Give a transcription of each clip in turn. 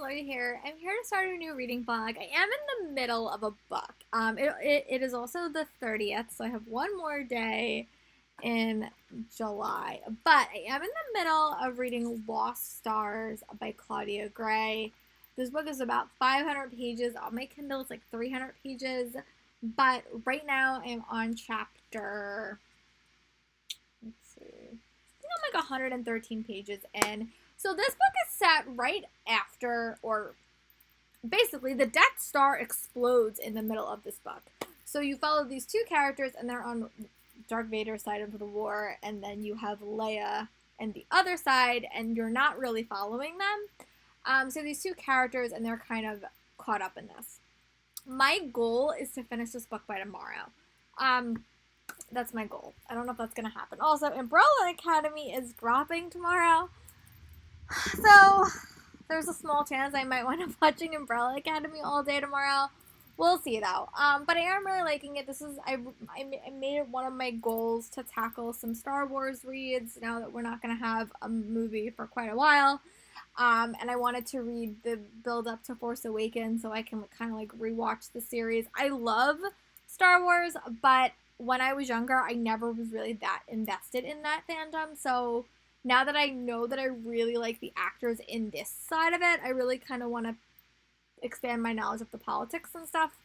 Lori here. I'm here to start a new reading vlog. I am in the middle of a book. It is also the 30th, so I have one more day in July. But I am in the middle of reading Lost Stars by Claudia Gray. This book is about 500 pages. On my Kindle, it's like 300 pages. But right now, I'm on chapter, let's see, I think I'm like 113 pages in. So this book is set right after, or basically, the Death Star explodes in the middle of this book. So you follow these two characters, and they're on Darth Vader's side of the war, and then you have Leia and the other side, and you're not really following them. So these two characters, and they're kind of caught up in this. My goal is to finish this book by tomorrow. That's my goal. I don't know if that's going to happen. Also, Umbrella Academy is dropping tomorrow. So, there's a small chance I might wind up watching Umbrella Academy all day tomorrow. We'll see, though. But I am really liking it. I made it one of my goals to tackle some Star Wars reads now that we're not going to have a movie for quite a while. And I wanted to read the build up to Force Awakens so I can kind of like rewatch the series. I love Star Wars, but when I was younger, I never was really that invested in that fandom. So now that I know that I really like the actors in this side of it, I really kind of want to expand my knowledge of the politics and stuff.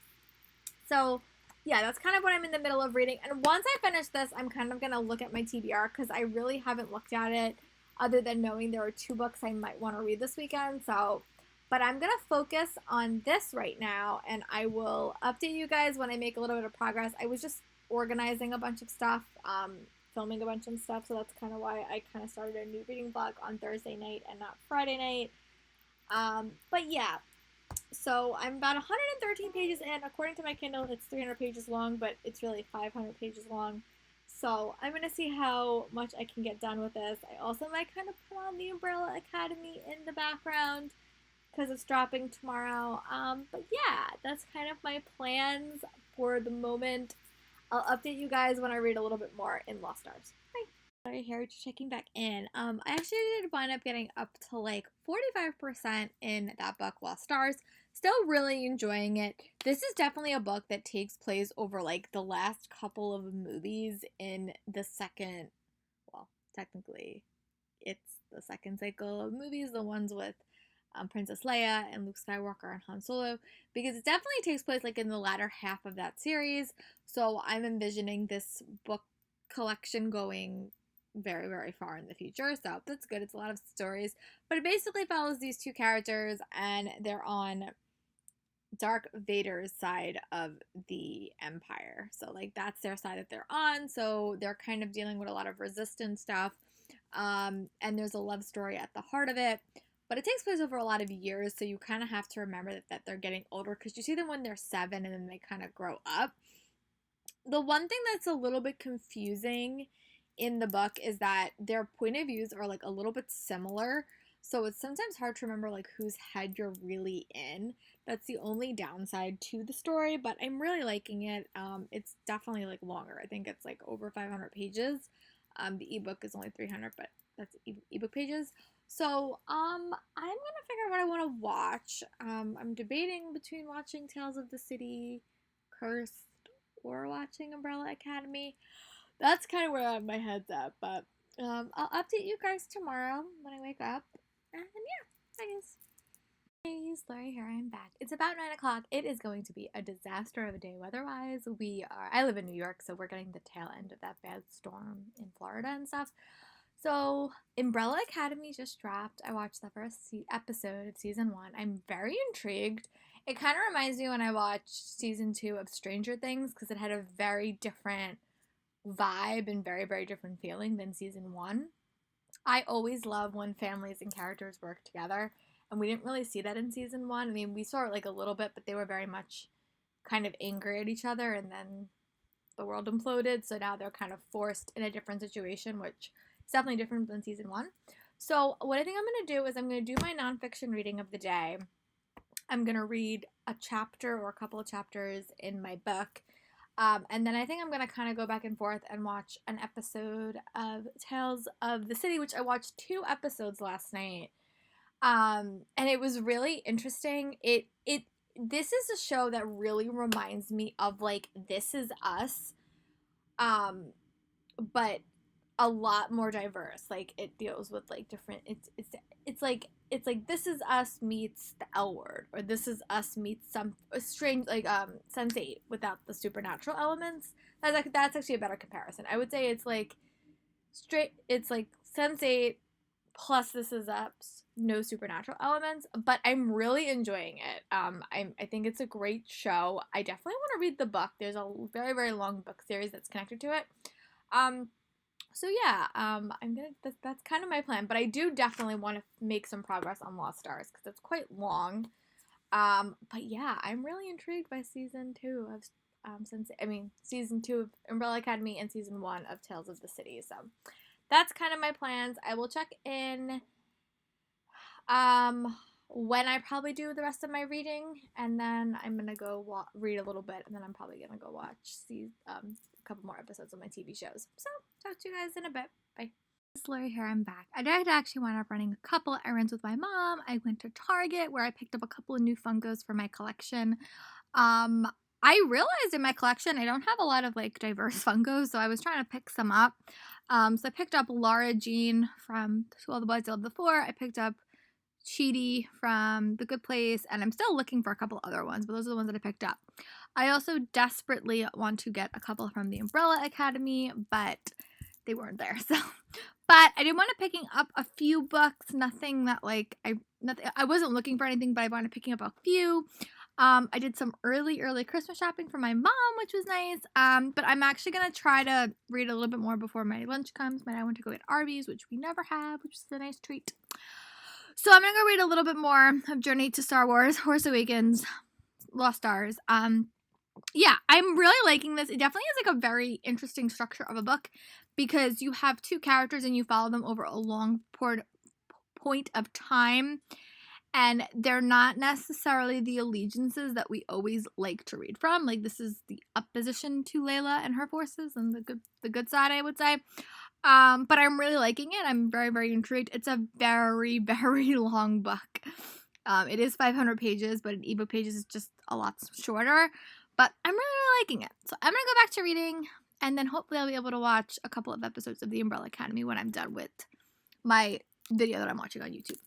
So yeah, that's kind of what I'm in the middle of reading. And once I finish this, I'm kind of going to look at my TBR because I really haven't looked at it other than knowing there are 2 books I might want to read this weekend. So, but I'm going to focus on this right now, and I will update you guys when I make a little bit of progress. I was just organizing a bunch of stuff, filming a bunch of stuff, so that's kind of why I kind of started a new reading vlog on Thursday night and not Friday night. But yeah, so I'm about 113 pages in. According to my Kindle, it's 300 pages long, but it's really 500 pages long. So I'm going to see how much I can get done with this. I also might kind of put on the Umbrella Academy in the background because it's dropping tomorrow. But yeah, that's kind of my plans for the moment. I'll update you guys when I read a little bit more in Lost Stars. Bye. Sorry, here, just checking back in. I actually did wind up getting up to like 45% in that book, Lost Stars. Still really enjoying it. This is definitely a book that takes place over like the last couple of movies in the second, well, technically it's the second cycle of movies, the ones with Princess Leia and Luke Skywalker and Han Solo, because it definitely takes place like in the latter half of that series. So I'm envisioning this book collection going very, very far in the future. So that's good. It's a lot of stories, but it basically follows these two characters, and they're on Darth Vader's side of the Empire. So like that's their side that they're on. So they're kind of dealing with a lot of resistance stuff. And there's a love story at the heart of it. But it takes place over a lot of years, so you kind of have to remember that they're getting older because you see them when they're 7 and then they kind of grow up. The one thing that's a little bit confusing in the book is that their point of views are like a little bit similar. So it's sometimes hard to remember like whose head you're really in. That's the only downside to the story, but I'm really liking it. It's definitely like longer. I think it's like over 500 pages. The ebook is only 300, but that's ebook pages. So I'm gonna figure out what I want to watch. I'm debating between watching Tales of the City, Cursed, or watching Umbrella Academy. That's kind of where my head's at, but I'll update you guys tomorrow when I wake up. And yeah, I guess. Hey, Lori here. I'm back. It's about 9 o'clock. It is going to be a disaster of a day weather-wise. I live in New York, so we're getting the tail end of that bad storm in Florida and stuff. So, Umbrella Academy just dropped. I watched the first episode of season 1. I'm very intrigued. It kind of reminds me when I watched season 2 of Stranger Things because it had a very different vibe and very, very different feeling than season 1. I always love when families and characters work together, and we didn't really see that in season 1. I mean, we saw it like a little bit, but they were very much kind of angry at each other, and then the world imploded, so now they're kind of forced in a different situation, which is definitely different than season 1. So what I think I'm going to do is I'm going to do my nonfiction reading of the day. I'm going to read a chapter or a couple of chapters in my book, and then I think I'm going to kind of go back and forth and watch an episode of Tales of the City, which I watched 2 episodes last night. And it was really interesting. This is a show that really reminds me of like This Is Us, but a lot more diverse. Like it deals with like different. It's like This Is Us meets the L Word, or This Is Us meets some strange like Sense8 without the supernatural elements. That's actually a better comparison. I would say it's like straight. It's like Sense8 plus This Is Us, no supernatural elements, but I'm really enjoying it. I think it's a great show. I definitely want to read the book. There's a very very long book series that's connected to it. Um, so yeah, that's kind of my plan. But I do definitely want to make some progress on Lost Stars because it's quite long. But yeah, I'm really intrigued by season 2 of season 2 of Umbrella Academy and season 1 of Tales of the City. So that's kind of my plans. I will check in when I probably do the rest of my reading, and then I'm gonna go read a little bit, and then I'm probably gonna go watch a couple more episodes of my TV shows. So talk to you guys in a bit. Bye. It's Lori here. I'm back. I did actually wind up running a couple errands with my mom. I went to Target where I picked up a couple of new Funkos for my collection. I realized in my collection I don't have a lot of like diverse Funkos, so I was trying to pick some up. So I picked up Lara Jean from To All the Boys I Loved Before. I picked up Cheaty from The Good Place, and I'm still looking for a couple other ones, but those are the ones that I picked up. I also desperately want to get a couple from the Umbrella Academy, but they weren't there. So, but I did want to picking up a few books. Nothing that like I wasn't looking for anything, but I wanted picking up a few. I did some early Christmas shopping for my mom, which was nice. But I'm actually gonna try to read a little bit more before my lunch comes. My dad went to go get Arby's, which we never have, which is a nice treat. So I'm gonna go read a little bit more of Journey to Star Wars, Force Awakens, Lost Stars. Yeah, I'm really liking this. It definitely is like a very interesting structure of a book because you have two characters and you follow them over a long point of time. And they're not necessarily the allegiances that we always like to read from. Like this is the opposition to Layla and her forces and the good side, I would say. But I'm really liking it. I'm very, very intrigued. It's a very, very long book. It is 500 pages, but an ebook pages is just a lot shorter. But I'm really, really liking it. So I'm going to go back to reading, and then hopefully I'll be able to watch a couple of episodes of The Umbrella Academy when I'm done with my video that I'm watching on YouTube.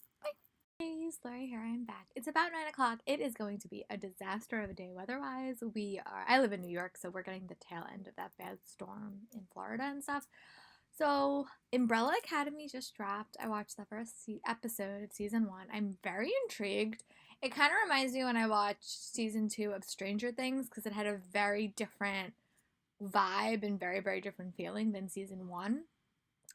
Hey, Lori here. I'm back. It's about 9 o'clock. It is going to be a disaster of a day weather-wise. I live in New York, so we're getting the tail end of that bad storm in Florida and stuff. So, Umbrella Academy just dropped. I watched the first episode of season 1. I'm very intrigued. It kind of reminds me when I watched season 2 of Stranger Things because it had a very different vibe and very, very different feeling than season 1.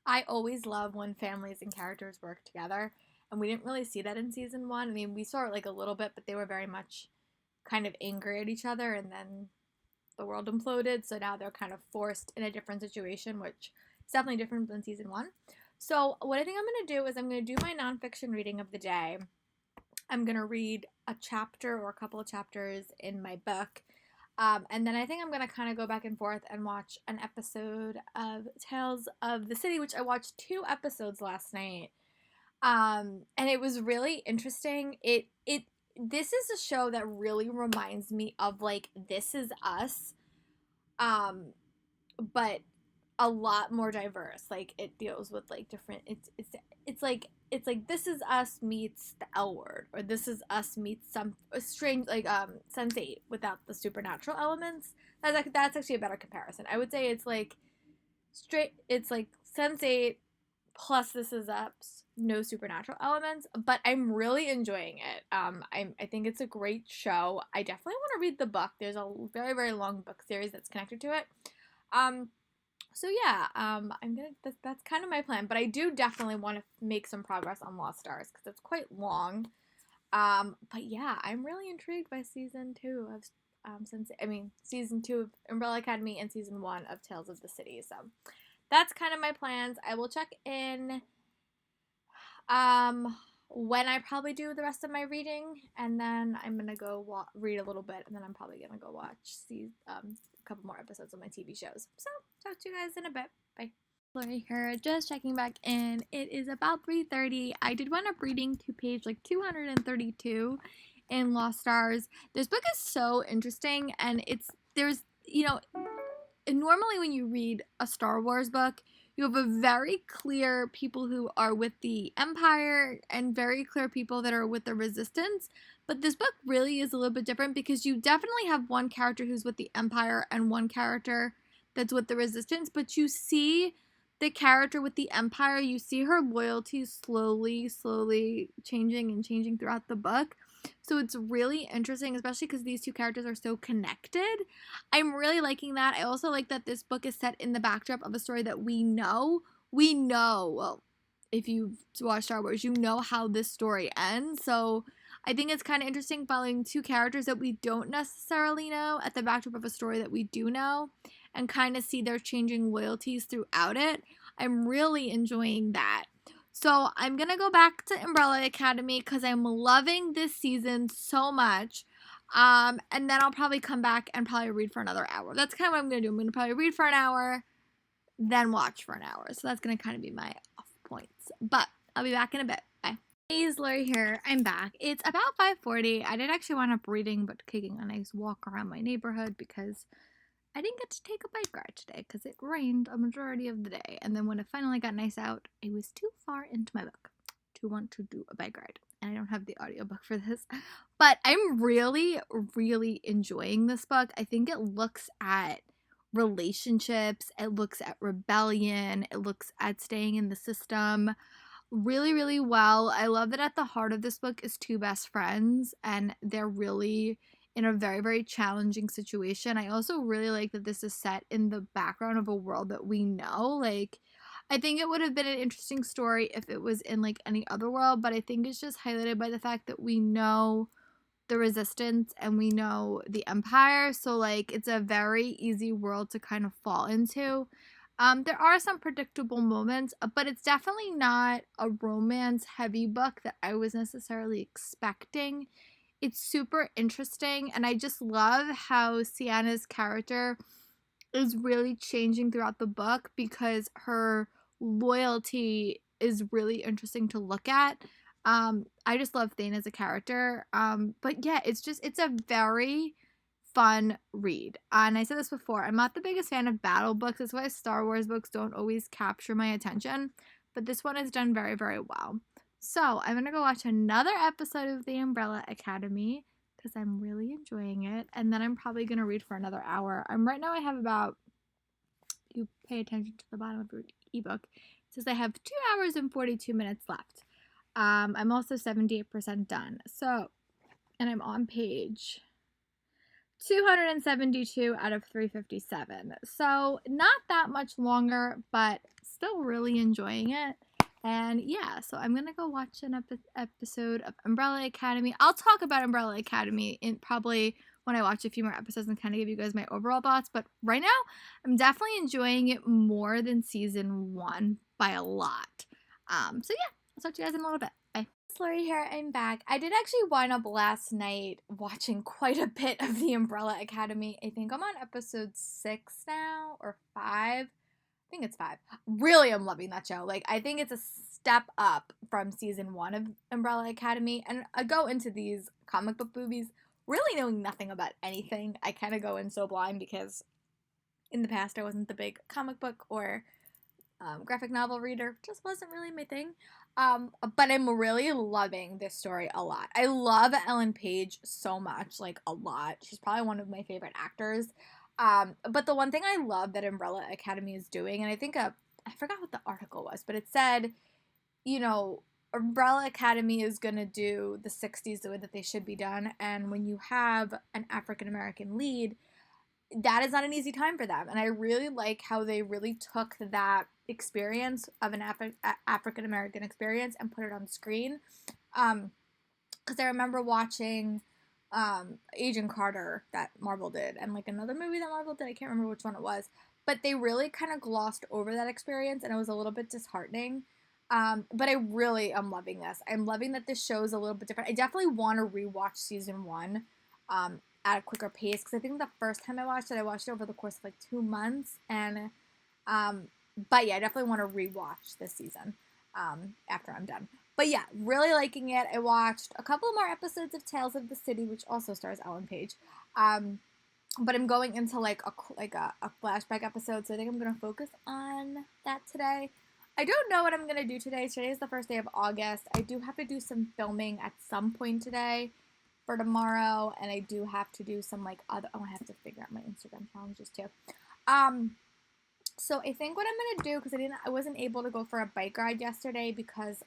I always love when families and characters work together, and we didn't really see that in season 1. I mean, we saw it like a little bit, but they were very much kind of angry at each other, and then the world imploded, so now they're kind of forced in a different situation, which is definitely different than season 1. So what I think I'm going to do is I'm going to do my nonfiction reading of the day. I'm going to read a chapter or a couple of chapters in my book, and then I think I'm going to kind of go back and forth and watch an episode of Tales of the City, which I watched 2 episodes last night. And it was really interesting. This is a show that really reminds me of like This Is Us, but a lot more diverse. Like it deals with like different. It's like This Is Us meets the L Word, or This Is Us meets some strange like Sense8 without the supernatural elements. That's actually a better comparison. I would say it's like Sense8 plus This Is Us, no supernatural elements, but I'm really enjoying it. I think it's a great show. I definitely want to read the book. There's a very, very long book series that's connected to it. So yeah, that's kind of my plan, but I do definitely want to make some progress on Lost Stars because it's quite long. But yeah, I'm really intrigued by season 2 of season 2 of Umbrella Academy and season 1 of Tales of the City. So that's kind of my plans. I will check in when I probably do the rest of my reading, and then I'm gonna go read a little bit, and then I'm probably gonna go watch a couple more episodes of my TV shows. So talk to you guys in a bit. Bye. Lori here, just checking back in. It is about 3:30. I did wind up reading to page like 232 in Lost Stars. This book is so interesting, and normally when you read a Star Wars book, you have a very clear people who are with the Empire and very clear people that are with the Resistance. But this book really is a little bit different because you definitely have one character who's with the Empire and one character that's with the Resistance, but you see the character with the Empire, you see her loyalties slowly changing and changing throughout the book. So it's really interesting, especially because these two characters are so connected. I'm really liking that. I also like that this book is set in the backdrop of a story that we know. Well, if you've watched Star Wars, you know how this story ends. So I think it's kind of interesting following two characters that we don't necessarily know at the backdrop of a story that we do know, and kind of see their changing loyalties throughout it. I'm really enjoying that. So I'm going to go back to Umbrella Academy because I'm loving this season so much. And then I'll probably come back and probably read for another hour. That's kind of what I'm going to do. I'm going to probably read for an hour, then watch for an hour. So that's going to kind of be my off points. But I'll be back in a bit. Bye. Hey, Lori here. I'm back. It's about 5:40. I did actually wind up reading, but taking a nice walk around my neighborhood because I didn't get to take a bike ride today because it rained a majority of the day. And then when it finally got nice out, I was too far into my book to want to do a bike ride. And I don't have the audiobook for this. But I'm really enjoying this book. I think it looks at relationships. It looks at rebellion. It looks at staying in the system really well. I love that at the heart of this book is two best friends. And they're really in a very challenging situation. I also really like that this is set in the background of a world that we know. Like, I think it would have been an interesting story if it was in like any other world, but I think it's just highlighted by the fact that we know the Resistance and we know the Empire. So like, it's a very easy world to kind of fall into. There are some predictable moments, but it's definitely not a romance heavy book that I was necessarily expecting. It's super interesting, and I just love how Sienna's character is really changing throughout the book because her loyalty is really interesting to look at. I just love Thane as a character. But yeah, it's a very fun read. And I said this before, I'm not the biggest fan of battle books. That's why Star Wars books don't always capture my attention. But this one is done very well. So I'm going to go watch another episode of The Umbrella Academy because I'm really enjoying it. And then I'm probably going to read for another hour. Right now I have about, you pay attention to the bottom of your ebook, it says I have 2 hours and 42 minutes left. I'm also 78% done. So, and I'm on page 272 out of 357. So not that much longer, but still really enjoying it. And yeah, so I'm going to go watch an episode of Umbrella Academy. I'll talk about Umbrella Academy in probably when I watch a few more episodes and kind of give you guys my overall thoughts. But right now, I'm definitely enjoying it more than season 1 by a lot. So yeah, I'll talk to you guys in a little bit. Bye. Lori here, I'm back. I did actually wind up last night watching quite a bit of the Umbrella Academy. I think I'm on episode 6 now, or 5. I think it's 5. Really am loving that show. Like, I think it's a step up from season 1 of Umbrella Academy. And I go into these comic book movies really knowing nothing about anything. I kind of go in so blind because in the past I wasn't the big comic book or graphic novel reader. Just wasn't really my thing. But I'm really loving this story a lot. I love Ellen Page so much, like a lot. She's probably one of my favorite actors. But the one thing I love that Umbrella Academy is doing, and I think I forgot what the article was, but it said, you know, Umbrella Academy is going to do the 60s the way that they should be done. And when you have an African-American lead, that is not an easy time for them. And I really like how they really took that experience of an African-American experience and put it on screen. Because I remember watching Agent Carter that Marvel did, and like another movie that Marvel did. I can't remember which one it was, but they really kind of glossed over that experience, and it was a little bit disheartening. But I really am loving this. I'm loving that this show is a little bit different. I definitely want to rewatch season 1 at a quicker pace, because I think the first time I watched it over the course of like 2 months, and But yeah, I definitely want to rewatch this season after I'm done. But yeah, really liking it. I watched a couple more episodes of Tales of the City, which also stars Ellen Page. But I'm going into like a flashback episode, so I think I'm gonna focus on that today. I don't know what I'm gonna do today. Today is the first day of August. I do have to do some filming at some point today for tomorrow, and I do have to do some like other. Oh, I have to figure out my Instagram challenges too. So I think what I'm gonna do, because I wasn't able to go for a bike ride yesterday because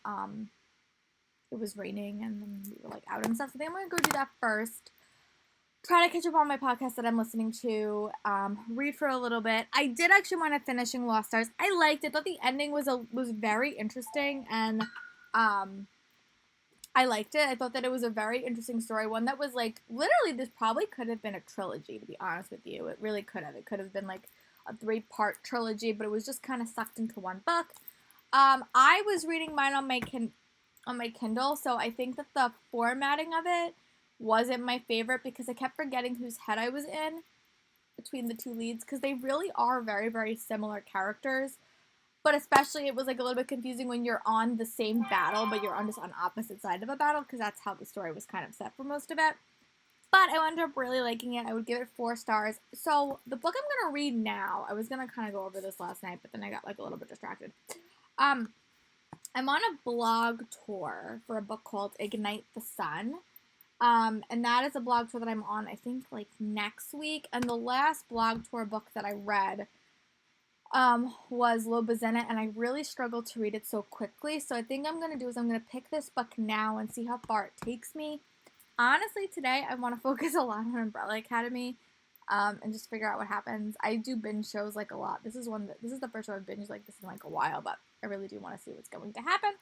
it was raining and then we were like out and stuff. So I think I'm gonna go do that first. Try to catch up on my podcast that I'm listening to. Read for a little bit. I did actually want to finishing Lost Stars. I liked it. Thought the ending was very interesting, and I liked it. I thought that it was a very interesting story. One that was like literally this probably could have been a trilogy. To be honest with you, it really could have. It could have been like a 3-part trilogy, but it was just kind of sucked into one book. I was reading mine on my Kindle, so I think that the formatting of it wasn't my favorite because I kept forgetting whose head I was in between the two leads, because they really are very, very similar characters. But especially it was like a little bit confusing when you're on the same battle, but you're on just on opposite side of a battle, because that's how the story was kind of set for most of it. But I ended up really liking it. I would give it 4 stars. So the book I'm going to read now, I was going to kind of go over this last night, but then I got like a little bit distracted. I'm on a blog tour for a book called Ignite the Sun. And that is a blog tour that I'm on, I think, like next week. And the last blog tour book that I read was Lo Bazena, and I really struggled to read it so quickly. So I think I'm going to do is I'm going to pick this book now and see how far it takes me. Honestly, today I want to focus a lot on Umbrella Academy and just figure out what happens. I do binge shows like a lot. This is the first show I've binged like this in like a while, but I really do want to see what's going to happen.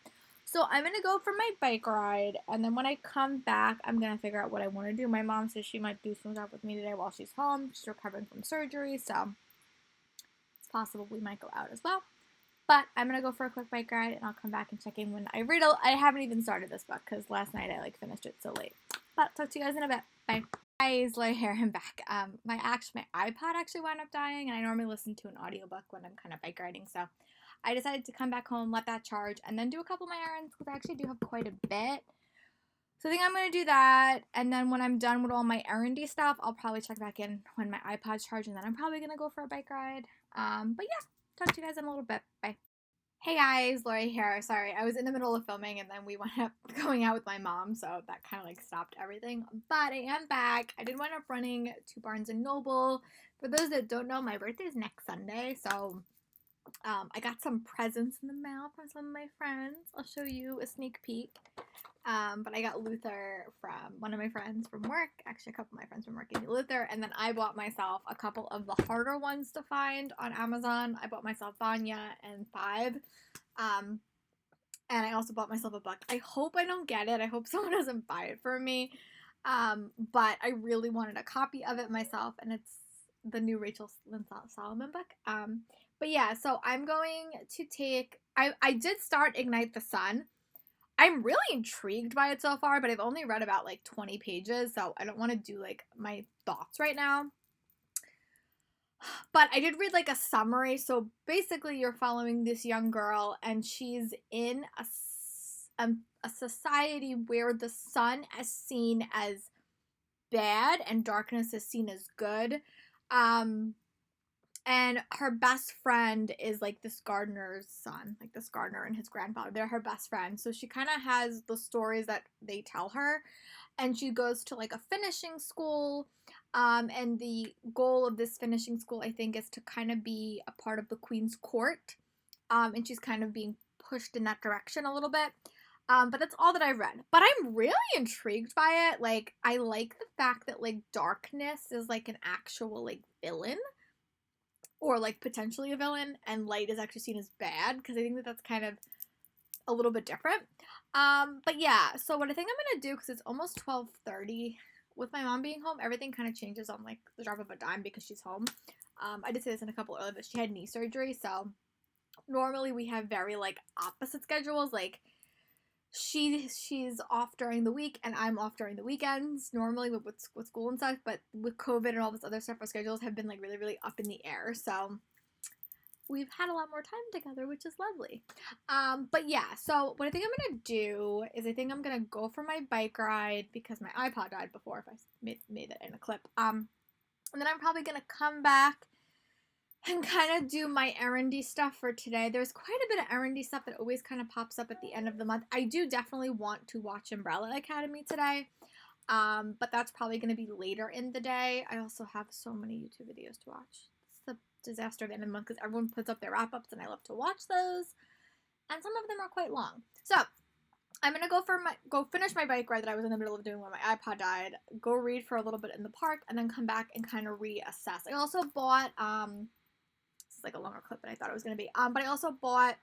So I'm going to go for my bike ride, and then when I come back, I'm going to figure out what I want to do. My mom says she might do some stuff with me today while she's home. She's recovering from surgery, so it's possible we might go out as well. But I'm going to go for a quick bike ride, and I'll come back and check in when I read. I haven't even started this book because last night I like finished it so late. But talk to you guys in a bit. Bye. Guys, Lay here and back. My iPod actually wound up dying, and I normally listen to an audiobook when I'm kind of bike riding, so I decided to come back home, let that charge, and then do a couple of my errands, because I actually do have quite a bit. So I think I'm going to do that, and then when I'm done with all my errandy stuff, I'll probably check back in when my iPod's charged, and then I'm probably going to go for a bike ride. But yeah, talk to you guys in a little bit. Bye. Hey guys, Lori here. Sorry, I was in the middle of filming, and then we wound up going out with my mom, so that kind of like stopped everything. But I am back. I did wind up running to Barnes & Noble. For those that don't know, my birthday is next Sunday, so I got some presents in the mail from some of my friends. I'll show you a sneak peek. But I got Luther from one of my friends from work. Actually, a couple of my friends from work gave me Luther. And then I bought myself a couple of the harder ones to find on Amazon. I bought myself Vanya and Five. And I also bought myself a book. I hope I don't get it. I hope someone doesn't buy it for me. But I really wanted a copy of it myself. And it's the new Rachel Lynn Solomon book. But yeah, so I'm going to take, I did start Ignite the Sun. I'm really intrigued by it so far, but I've only read about like 20 pages, so I don't want to do like my thoughts right now. But I did read like a summary, so basically you're following this young girl, and she's in a society where the sun is seen as bad and darkness is seen as good. And her best friend is like this gardener's son, like this gardener and his grandfather. They're her best friends. So she kind of has the stories that they tell her. And she goes to like a finishing school. And the goal of this finishing school, I think, is to kind of be a part of the Queen's court. And she's kind of being pushed in that direction a little bit. But that's all that I read. But I'm really intrigued by it. Like, I like the fact that like darkness is like an actual like villain. Or like potentially a villain, and light is actually seen as bad, because I think that that's kind of a little bit different. But yeah, so what I think I'm gonna do, because it's almost 12:30, with my mom being home, everything kind of changes on like the drop of a dime because she's home. I did say this in a couple earlier, but she had knee surgery, so normally we have very like opposite schedules. Like she's off during the week and I'm off during the weekends normally with school and stuff, but with COVID and all this other stuff, our schedules have been like really, really up in the air. So we've had a lot more time together, which is lovely. But yeah, so what I think I'm gonna do is I think I'm gonna go for my bike ride because my iPod died before, if I made that in a clip. And then I'm probably gonna come back and kind of do my errandy stuff for today. There's quite a bit of errandy stuff that always kind of pops up at the end of the month. I do definitely want to watch Umbrella Academy today. But that's probably going to be later in the day. I also have so many YouTube videos to watch. It's the disaster of the end of the month because everyone puts up their wrap-ups and I love to watch those. And some of them are quite long. So, I'm going to go finish my bike ride that I was in the middle of doing when my iPod died, go read for a little bit in the park, and then come back and kind of reassess. I also bought, this is like a longer clip than I thought it was going to be, but I also bought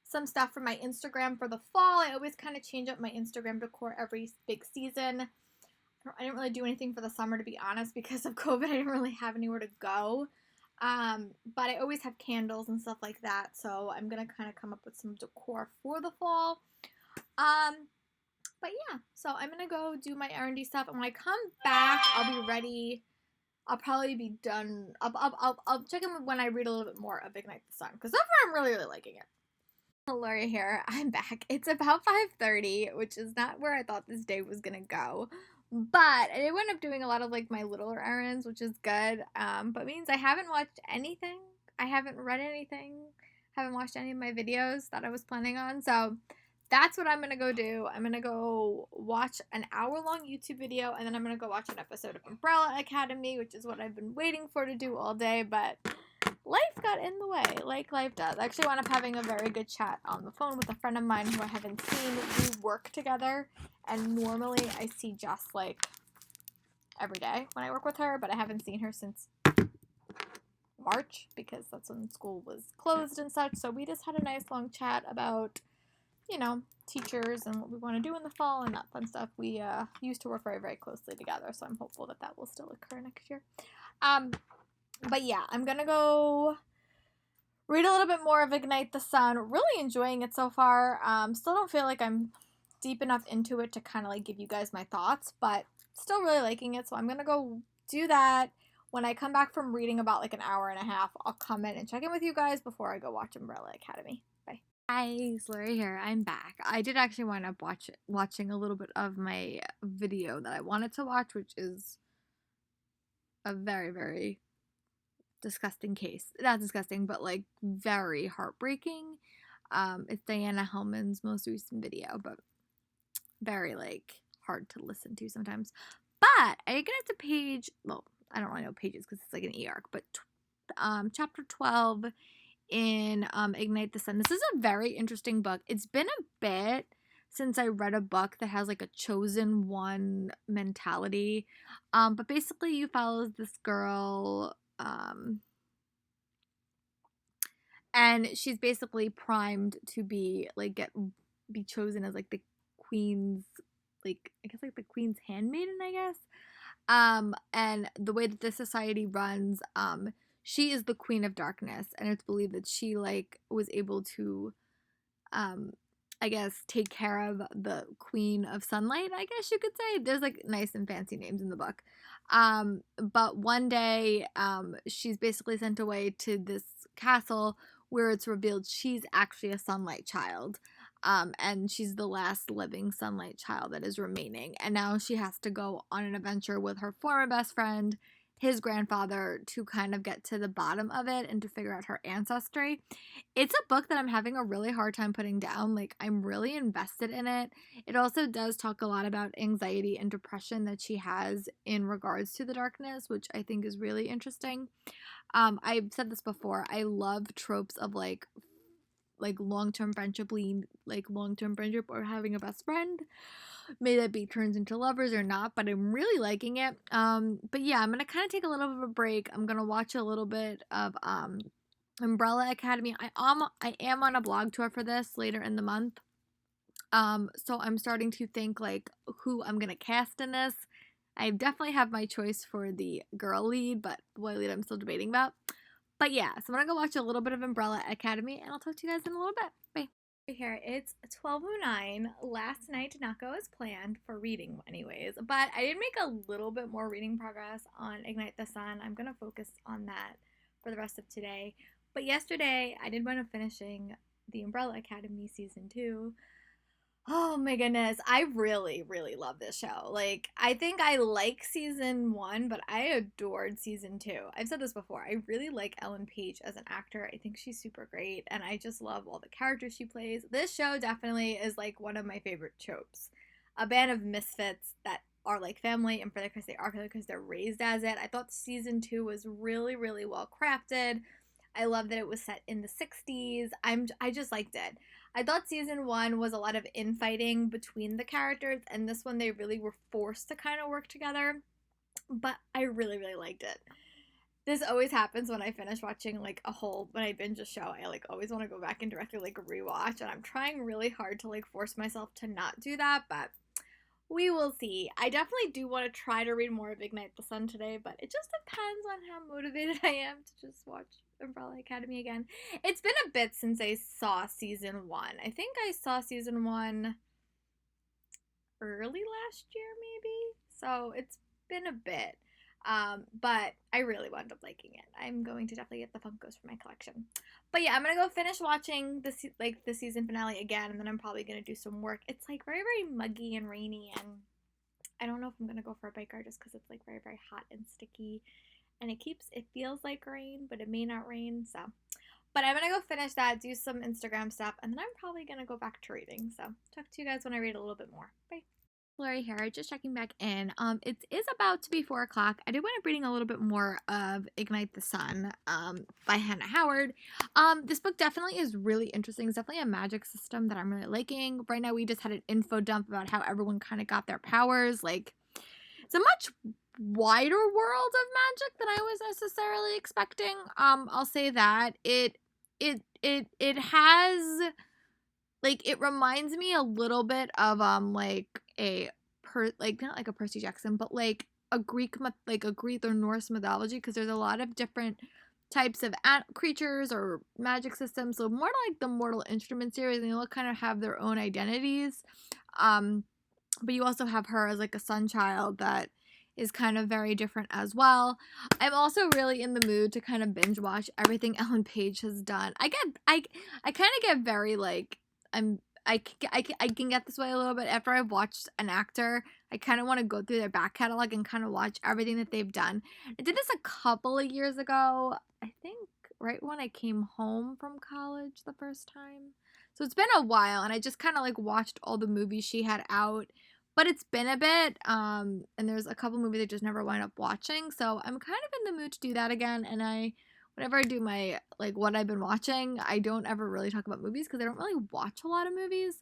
some stuff for my Instagram for the fall. I always kind of change up my Instagram decor every big season. I didn't really do anything for the summer, to be honest, because of COVID. I didn't really have anywhere to go. But I always have candles and stuff like that, so I'm going to kind of come up with some decor for the fall. But yeah, so I'm going to go do my errandy stuff, and when I come back, I'll be ready. I'll probably be done. I'll check in when I read a little bit more of Ignite the Sun, because so far I'm really, really liking it. Lori here. I'm back. It's about 5:30, which is not where I thought this day was going to go. But I went up doing a lot of like my littler errands, which is good. But means I haven't watched anything. I haven't read anything. Haven't watched any of my videos that I was planning on. So that's what I'm going to go do. I'm going to go watch an hour-long YouTube video, and then I'm going to go watch an episode of Umbrella Academy, which is what I've been waiting for to do all day, but life got in the way, like life does. I actually wound up having a very good chat on the phone with a friend of mine who I haven't seen. We work together, and normally I see Jess like every day when I work with her, but I haven't seen her since March because that's when school was closed and such. So we just had a nice long chat about, you know, teachers and what we want to do in the fall and that fun stuff. We used to work very, very closely together, so I'm hopeful that that will still occur next year. But yeah, I'm going to go read a little bit more of Ignite the Sun. Really enjoying it so far. Still don't feel like I'm deep enough into it to kind of like give you guys my thoughts, but still really liking it. So I'm going to go do that. When I come back from reading about like an hour and a half, I'll come in and check in with you guys before I go watch Umbrella Academy. Bye. Hi, it's Lori here. I'm back. I did actually wind up watching a little bit of my video that I wanted to watch, which is a very, very disgusting case. Not disgusting, but like very heartbreaking. It's Diana Hellman's most recent video, but very like hard to listen to sometimes. But I get to page, well, I don't really know pages because it's like an e-arc, but chapter 12 in Ignite the Sun. This is a very interesting book. It's been a bit since I read a book that has like a chosen one mentality. But basically you follow this girl, and she's basically primed to be like be chosen as like the queen's, like I guess like the queen's handmaiden, I guess. And the way that this society runs, she is the queen of darkness, and it's believed that she like was able to I guess take care of the queen of sunlight, I guess you could say. There's like nice and fancy names in the book. But one day she's basically sent away to this castle where it's revealed she's actually a sunlight child. And she's the last living sunlight child that is remaining. And now she has to go on an adventure with her former best friend, his grandfather, to kind of get to the bottom of it and to figure out her ancestry. It's a book that I'm having a really hard time putting down. Like, I'm really invested in it. It also does talk a lot about anxiety and depression that she has in regards to the darkness, which I think is really interesting. I've said this before. I love tropes of like long-term friendship or having a best friend. May that be turns into lovers or not, but I'm really liking it. But yeah, I'm gonna kind of take a little bit of a break. I'm gonna watch a little bit of Umbrella Academy. I am on a blog tour for this later in the month. So I'm starting to think like who I'm gonna cast in this. I definitely have my choice for the girl lead, but boy lead I'm still debating about. But yeah, so I'm gonna go watch a little bit of Umbrella Academy, and I'll talk to you guys in a little bit. Bye. Here, it's 12:09. Last night did not go as planned for reading anyways, but I did make a little bit more reading progress on Ignite the Sun. I'm gonna focus on that for the rest of today. But yesterday, I did wind up finishing The Umbrella Academy Season 2. Oh my goodness. I really, really love this show. Like, I think I like season 1, but I adored season 2. I've said this before. I really like Ellen Page as an actor. I think she's super great, and I just love all the characters she plays. This show definitely is like one of my favorite tropes. A band of misfits that are like family, and for the because they are because they're raised as it. I thought season 2 was really, really well crafted. I love that it was set in the 60s. I just liked it. I thought season 1 was a lot of infighting between the characters, and this one they really were forced to kind of work together. But I really, really liked it. This always happens when I finish watching like when I binge a show. I like always want to go back and directly like rewatch, and I'm trying really hard to like force myself to not do that, but we will see. I definitely do want to try to read more of Ignite the Sun today, but it just depends on how motivated I am to just watch Umbrella Academy again. It's been a bit since I saw season 1. I think I saw season 1 early last year, maybe. So it's been a bit. But I really wound up liking it. I'm going to definitely get the Funkos for my collection. But yeah, I'm gonna go finish watching the season finale again, and then I'm probably gonna do some work. It's like very, very muggy and rainy, and I don't know if I'm gonna go for a bike ride just because it's like very, very hot and sticky, and it feels like rain, but it may not rain. So, but I'm gonna go finish that, do some Instagram stuff, and then I'm probably gonna go back to reading. So, talk to you guys when I read a little bit more. Bye. Lori here, just checking back in. It is about to be 4 o'clock. I did wind up reading a little bit more of Ignite the Sun by Hannah Howard. This book definitely is really interesting. It's definitely a magic system that I'm really liking. Right now, we just had an info dump about how everyone kind of got their powers. Like, it's a much wider world of magic than I was necessarily expecting. I'll say that it has, like, it reminds me a little bit of like not like a Percy Jackson, but like a Greek or Norse mythology, because there's a lot of different types of creatures or magic systems. So more like the Mortal Instrument series, and they all kind of have their own identities. But you also have her as like a sun child that is kind of very different as well. I'm also really in the mood to kind of binge watch everything Ellen Page has done. I kind of get very like I can get this way a little bit after I've watched an actor. I kind of want to go through their back catalog and kind of watch everything that they've done. I did this a couple of years ago, I think right when I came home from college the first time. So it's been a while, and I just kind of like watched all the movies she had out. But it's been a bit, and there's a couple movies I just never wound up watching. So I'm kind of in the mood to do that again, and whenever I do my, like, what I've been watching, I don't ever really talk about movies because I don't really watch a lot of movies.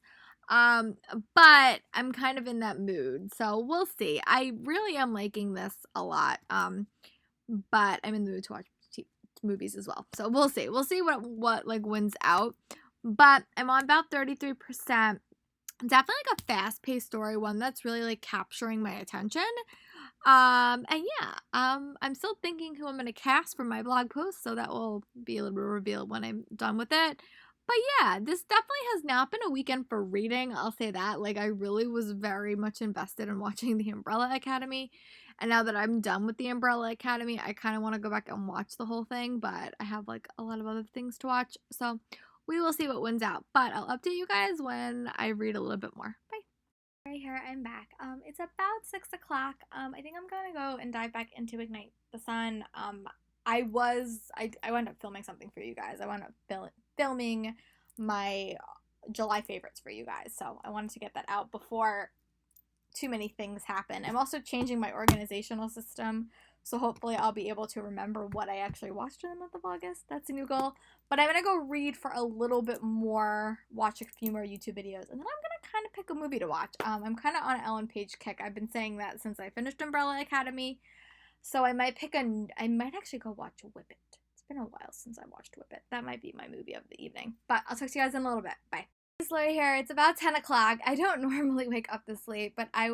But I'm kind of in that mood, so we'll see. I really am liking this a lot. But I'm in the mood to watch movies as well. So we'll see. We'll see what like wins out. But I'm on about 33%. Definitely like a fast-paced story, one that's really like capturing my attention. And yeah, I'm still thinking who I'm going to cast for my blog post, so that will be a little bit revealed when I'm done with it. But yeah, this definitely has not been a weekend for reading, I'll say that. Like, I really was very much invested in watching The Umbrella Academy, and now that I'm done with The Umbrella Academy, I kind of want to go back and watch the whole thing, but I have like a lot of other things to watch, so we will see what wins out. But I'll update you guys when I read a little bit more. Bye. Right here, I'm back. It's about 6 o'clock. I think I'm gonna go and dive back into Ignite the Sun. I wound up filming something for you guys. I wound up filming my July favorites for you guys, so I wanted to get that out before too many things happen. I'm also changing my organizational system, so hopefully I'll be able to remember what I actually watched in the month of August. That's a new goal. But I'm going to go read for a little bit more, watch a few more YouTube videos, and then I'm going to kind of pick a movie to watch. I'm kind of on an Ellen Page kick. I've been saying that since I finished Umbrella Academy. So I might actually go watch Whip It. It's been a while since I watched Whip It. That might be my movie of the evening. But I'll talk to you guys in a little bit. Bye. It's Lori here. It's about 10 o'clock. I don't normally wake up this late, but I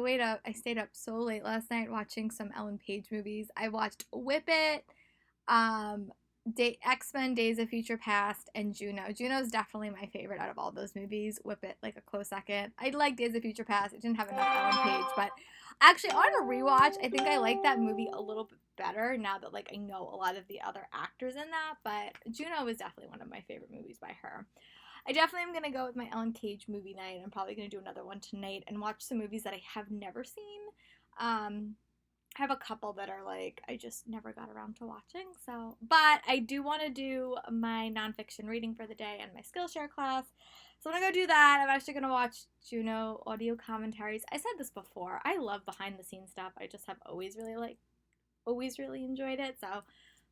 stayed up so late last night watching some Ellen Page movies. I watched Whip It, X-Men Days of Future Past, and Juno. Juno's definitely my favorite out of all those movies. Whip It, like a close second. I like Days of Future Past. It didn't have enough Ellen Page, but Actually, on a rewatch, I think I like that movie a little bit better now that like I know a lot of the other actors in that. But Juno was definitely one of my favorite movies by her. I definitely am gonna go with my Ellen Cage movie night. I'm probably gonna do another one tonight and watch some movies that I have never seen. I have a couple that are like I just never got around to watching. So, but I do want to do my nonfiction reading for the day and my Skillshare class. So I'm gonna go do that. I'm actually gonna watch Juno audio commentaries. I said this before. I love behind the scenes stuff. I just have always really enjoyed it. So I'm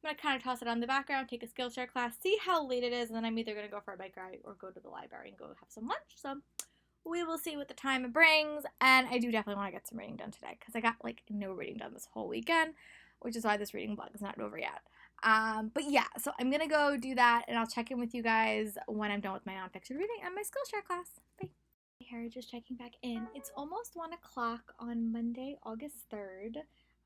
gonna kind of toss it on the background, take a Skillshare class, see how late it is, and then I'm either gonna go for a bike ride or go to the library and go have some lunch. So we will see what the time it brings. And I do definitely want to get some reading done today because I got like no reading done this whole weekend, which is why this reading blog is not over yet. But yeah, so I'm gonna go do that, and I'll check in with you guys when I'm done with my nonfiction reading and my Skillshare class. Bye. Here, just checking back in. It's almost 1 o'clock on Monday, August 3rd.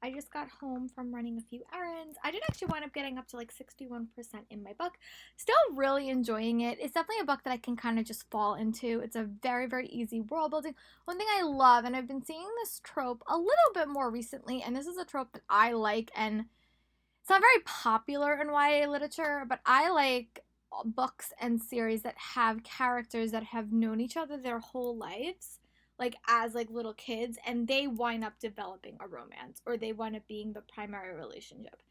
I just got home from running a few errands. I did actually wind up getting up to like 61% in my book. Still really enjoying it. It's definitely a book that I can kind of just fall into. It's a very, very easy world building. One thing I love, and I've been seeing this trope a little bit more recently, and this is a trope that I like, and it's not very popular in YA literature, but I like books and series that have characters that have known each other their whole lives, like as like little kids, and they wind up developing a romance or they wind up being the primary relationship.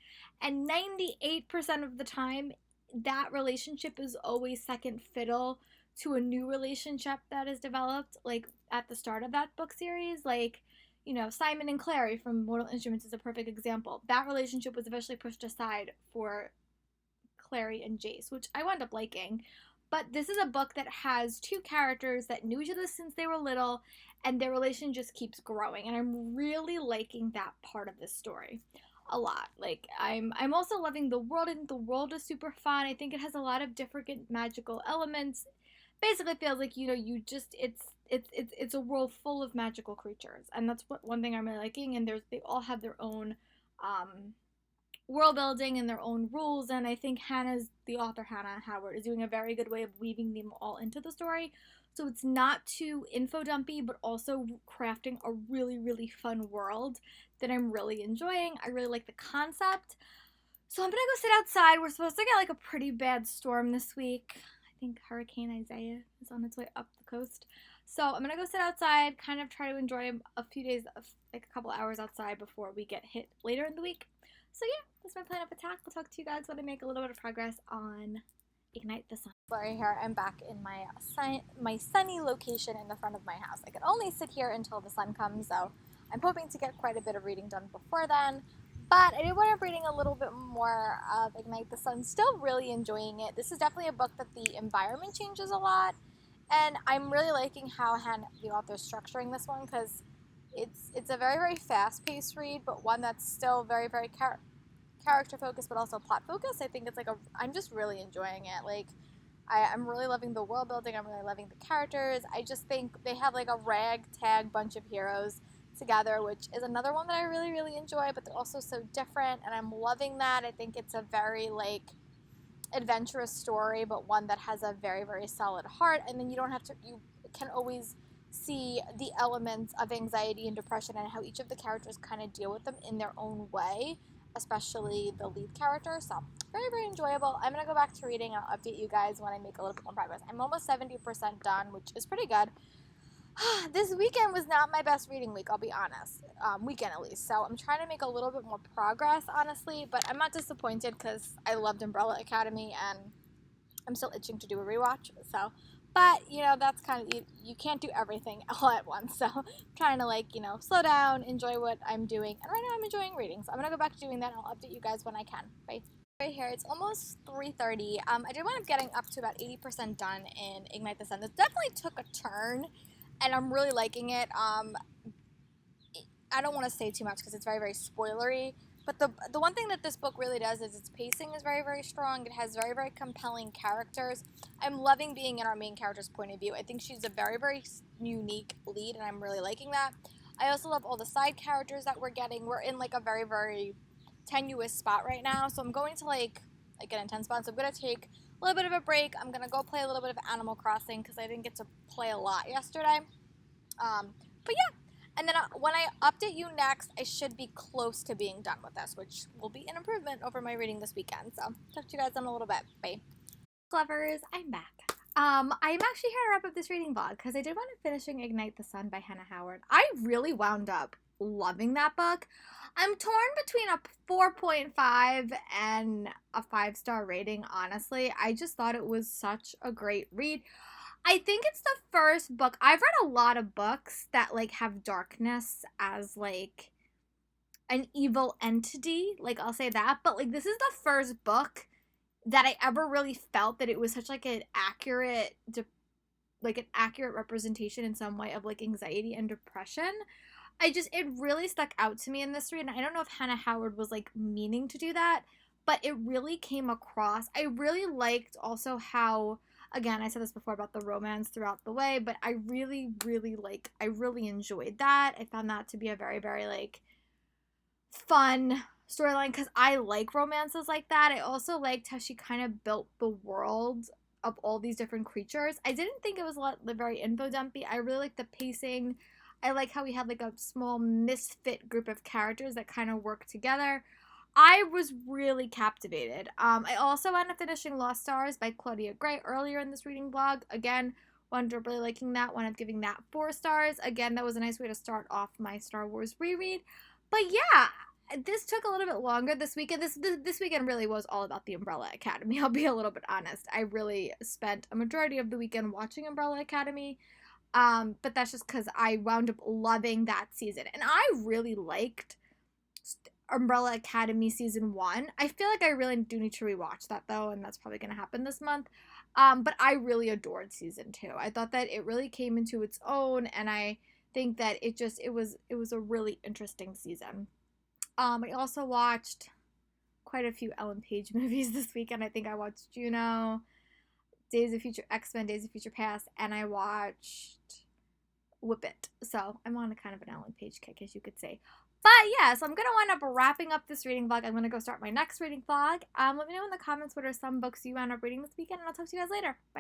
And 98% of the time, that relationship is always second fiddle to a new relationship that is developed, like at the start of that book series. Like, you know, Simon and Clary from Mortal Instruments is a perfect example. That relationship was eventually pushed aside for Clary and Jace, which I wound up liking. But this is a book that has two characters that knew each other since they were little, and their relation just keeps growing. And I'm really liking that part of this story a lot. Like I'm also loving the world. I think the world is super fun. I think it has a lot of different magical elements. Basically feels like, you know, you just it's a world full of magical creatures. And that's what one thing I'm really liking, and they all have their own world building and their own rules, and I think the author Hannah Howard is doing a very good way of weaving them all into the story, so it's not too info dumpy, but also crafting a really, really fun world that I'm really enjoying. I really like the concept. So I'm gonna go sit outside. We're supposed to get like a pretty bad storm this week. I think Hurricane Isaiah is on its way up the coast. So I'm gonna go sit outside, kind of try to enjoy a few days of like a couple hours outside before we get hit later in the week. So yeah, that's my plan of attack. I'll talk to you guys when I make a little bit of progress on Ignite the Sun. Sorry, here I'm back in my sunny location in the front of my house. I can only sit here until the sun comes, so I'm hoping to get quite a bit of reading done before then. But I did wind up reading a little bit more of Ignite the Sun. Still really enjoying it. This is definitely a book that the environment changes a lot, and I'm really liking how the author's structuring this one, because it's a very, very fast-paced read, but one that's still very, very character focused, but also plot focused. I think it's like I'm just really enjoying it. Like, I'm really loving the world building. I'm really loving the characters. I just think they have like a ragtag bunch of heroes together, which is another one that I really, really enjoy, but they're also so different, and I'm loving that. I think it's a very like adventurous story, but one that has a very, very solid heart, and then you can always see the elements of anxiety and depression and how each of the characters kind of deal with them in their own way, especially the lead character. So very, very enjoyable. I'm going to go back to reading, and I'll update you guys when I make a little bit more progress. I'm almost 70% done, which is pretty good. This weekend was not my best reading week, I'll be honest. Weekend at least. So I'm trying to make a little bit more progress, honestly, but I'm not disappointed because I loved Umbrella Academy and I'm still itching to do a rewatch. So, but, you know, that's kind of, you can't do everything all at once. So I'm trying to, like, you know, slow down, enjoy what I'm doing. And right now I'm enjoying reading. So I'm going to go back to doing that, and I'll update you guys when I can. Bye. Right here, it's almost 3:30. I did wind up getting up to about 80% done in Ignite the Sun. This definitely took a turn, and I'm really liking it. I don't want to say too much because it's very, very spoilery. But the one thing that this book really does is its pacing is very, very strong. It has very, very compelling characters. I'm loving being in our main character's point of view. I think she's a very, very unique lead, and I'm really liking that. I also love all the side characters that we're getting. We're in like a very, very tenuous spot right now. So I'm going to like an intense spot. So I'm going to take a little bit of a break. I'm going to go play a little bit of Animal Crossing because I didn't get to play a lot yesterday. But yeah. And then when I update you next, I should be close to being done with this, which will be an improvement over my reading this weekend. So talk to you guys in a little bit. Bye. Lovers, I'm back. I'm actually here to wrap up this reading vlog because I did want to finishing Ignite the Sun by Hannah Howard. I really wound up loving that book. I'm torn between a 4.5 and a 5-star rating, honestly. I just thought it was such a great read. I think it's the first book. I've read a lot of books that like have darkness as like an evil entity. Like I'll say that, but like this is the first book that I ever really felt that it was such like an accurate representation in some way of like anxiety and depression. It really stuck out to me in this read, and I don't know if Hannah Howard was like meaning to do that, but it really came across. I really liked also how, again, I said this before about the romance throughout the way, but I really enjoyed that. I found that to be a very, very like fun storyline because I like romances like that. I also liked how she kind of built the world of all these different creatures. I didn't think it was very info dumpy. I really liked the pacing. I like how we had like a small misfit group of characters that kind of work together. I was really captivated. I also ended up finishing Lost Stars by Claudia Gray earlier in this reading vlog. Again, wound up really liking that. Wound up giving that 4 stars. Again, that was a nice way to start off my Star Wars reread. But yeah, this took a little bit longer this weekend. This weekend really was all about the Umbrella Academy. I'll be a little bit honest. I really spent a majority of the weekend watching Umbrella Academy. But that's just because I wound up loving that season. And I really liked Umbrella Academy season 1. I feel like I really do need to rewatch that though, and that's probably going to happen this month. But I really adored season 2. I thought that it really came into its own, and I think that it was a really interesting season. I also watched quite a few Ellen Page movies this weekend. I think I watched Juno, Days of Future X-Men, Days of Future Past, and I watched Whip It. So I'm on a kind of an Ellen Page kick, as you could say. But yeah, so I'm going to wind up wrapping up this reading vlog. I'm going to go start my next reading vlog. Let me know in the comments what are some books you wound up reading this weekend, and I'll talk to you guys later. Bye.